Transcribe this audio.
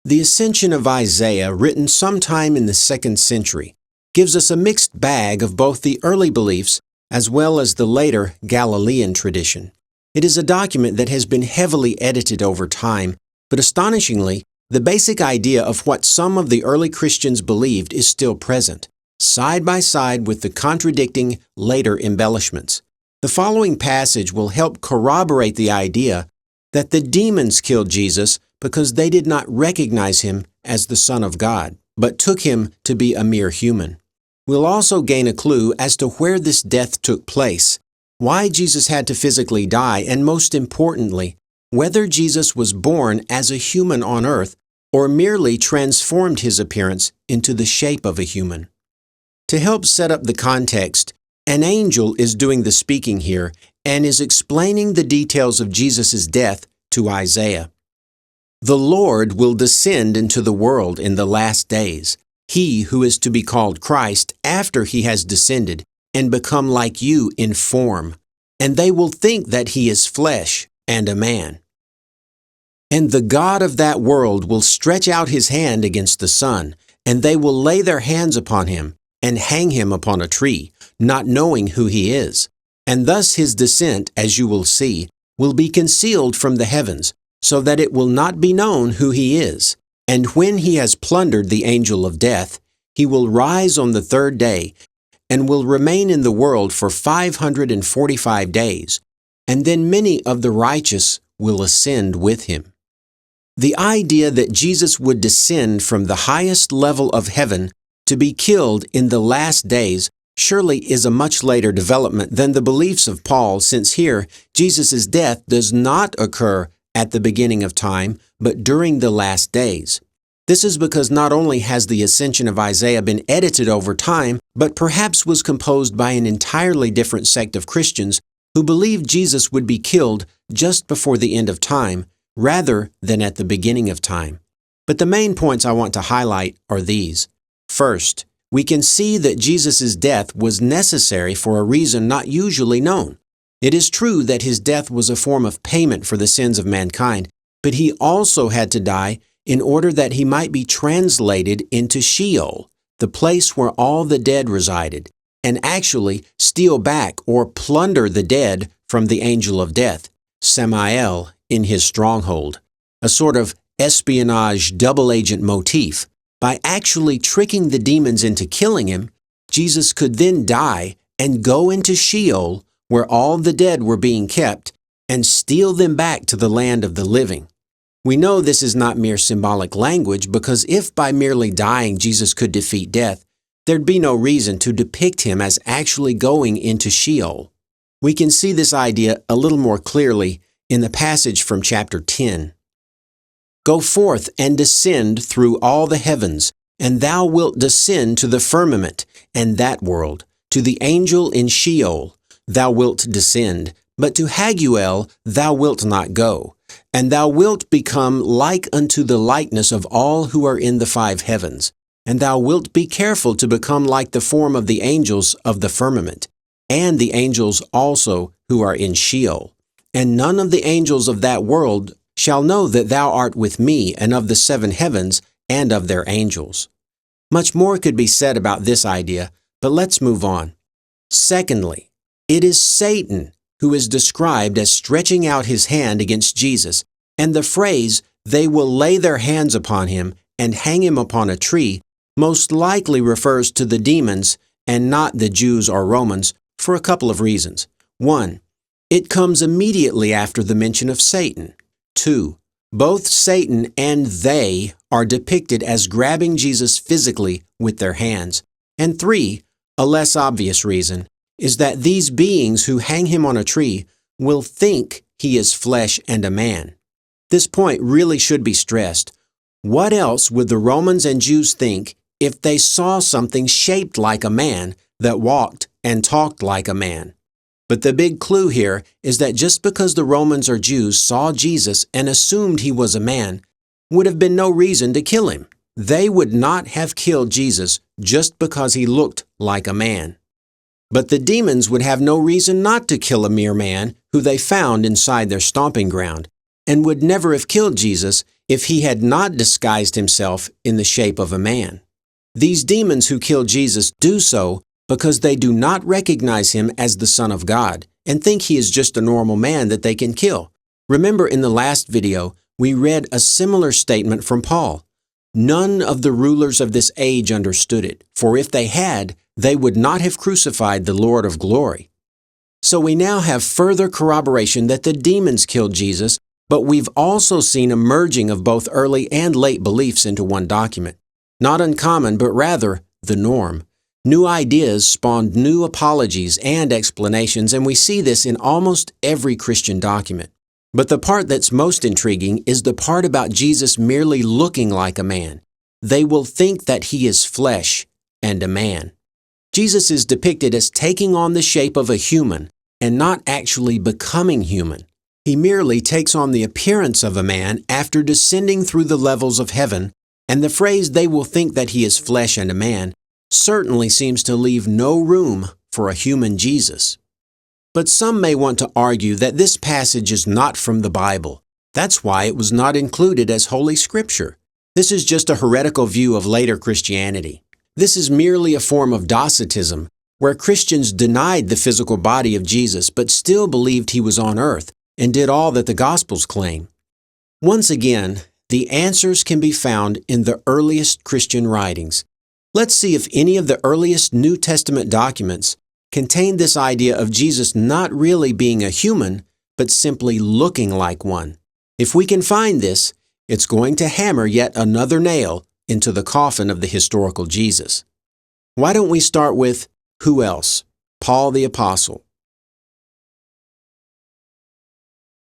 The Ascension of Isaiah, written sometime in the 2nd century, gives us a mixed bag of both the early beliefs as well as the later Galilean tradition. It is a document that has been heavily edited over time, but astonishingly, the basic idea of what some of the early Christians believed is still present, side by side with the contradicting later embellishments. The following passage will help corroborate the idea that the demons killed Jesus because they did not recognize him as the Son of God, but took him to be a mere human. We'll also gain a clue as to where this death took place, why Jesus had to physically die, and most importantly, whether Jesus was born as a human on earth or merely transformed his appearance into the shape of a human. To help set up the context, an angel is doing the speaking here and is explaining the details of Jesus' death to Isaiah. The Lord will descend into the world in the last days, he who is to be called Christ after he has descended and become like you in form, and they will think that he is flesh and a man. And the God of that world will stretch out his hand against the sun, and they will lay their hands upon him and hang him upon a tree, not knowing who he is. And thus his descent, as you will see, will be concealed from the heavens, so that it will not be known who he is. And when he has plundered the angel of death, he will rise on the 3rd day, and will remain in the world for 545 days, and then many of the righteous will ascend with him. The idea that Jesus would descend from the highest level of heaven to be killed in the last days surely is a much later development than the beliefs of Paul, since here Jesus' death does not occur at the beginning of time, but during the last days. This is because not only has the Ascension of Isaiah been edited over time, but perhaps was composed by an entirely different sect of Christians who believed Jesus would be killed just before the end of time, rather than at the beginning of time. But the main points I want to highlight are these. First, we can see that Jesus' death was necessary for a reason not usually known. It is true that his death was a form of payment for the sins of mankind, but he also had to die in order that he might be translated into Sheol, the place where all the dead resided, and actually steal back or plunder the dead from the angel of death, Samael, in his stronghold, a sort of espionage double agent motif. By actually tricking the demons into killing him, Jesus could then die and go into Sheol, where all the dead were being kept, and steal them back to the land of the living. We know this is not mere symbolic language, because if by merely dying Jesus could defeat death, there'd be no reason to depict him as actually going into Sheol. We can see this idea a little more clearly in the passage from chapter 10. Go forth and descend through all the heavens, and thou wilt descend to the firmament, and that world, to the angel in Sheol, thou wilt descend, but to Haguel thou wilt not go. And thou wilt become like unto the likeness of all who are in the 5 heavens. And thou wilt be careful to become like the form of the angels of the firmament, and the angels also who are in Sheol. And none of the angels of that world shall know that thou art with me, and of the 7 heavens, and of their angels. Much more could be said about this idea, but let's move on. Secondly, it is Satan who is described as stretching out his hand against Jesus, and the phrase, they will lay their hands upon him and hang him upon a tree, most likely refers to the demons and not the Jews or Romans for a couple of reasons. 1, it comes immediately after the mention of Satan. 2, both Satan and they are depicted as grabbing Jesus physically with their hands. And 3, a less obvious reason, is that these beings who hang him on a tree will think he is flesh and a man. This point really should be stressed. What else would the Romans and Jews think if they saw something shaped like a man that walked and talked like a man? But the big clue here is that just because the Romans or Jews saw Jesus and assumed he was a man, would have been no reason to kill him. They would not have killed Jesus just because he looked like a man. But the demons would have no reason not to kill a mere man who they found inside their stomping ground, and would never have killed Jesus if he had not disguised himself in the shape of a man. These demons who kill Jesus do so because they do not recognize him as the Son of God and think he is just a normal man that they can kill. Remember, in the last video, we read a similar statement from Paul. None of the rulers of this age understood it, for if they had, they would not have crucified the Lord of glory. So we now have further corroboration that the demons killed Jesus, but we've also seen a merging of both early and late beliefs into one document. Not uncommon, but rather the norm. New ideas spawned new apologies and explanations, and we see this in almost every Christian document. But the part that's most intriguing is the part about Jesus merely looking like a man. They will think that he is flesh and a man. Jesus is depicted as taking on the shape of a human and not actually becoming human. He merely takes on the appearance of a man after descending through the levels of heaven, and the phrase "they will think that he is flesh and a man" certainly seems to leave no room for a human Jesus. But some may want to argue that this passage is not from the Bible. That's why it was not included as Holy Scripture. This is just a heretical view of later Christianity. This is merely a form of Docetism, where Christians denied the physical body of Jesus but still believed he was on earth and did all that the Gospels claim. Once again, the answers can be found in the earliest Christian writings. Let's see if any of the earliest New Testament documents contain this idea of Jesus not really being a human, but simply looking like one. If we can find this, it's going to hammer yet another nail into the coffin of the historical Jesus. Why don't we start with who else? Paul the Apostle.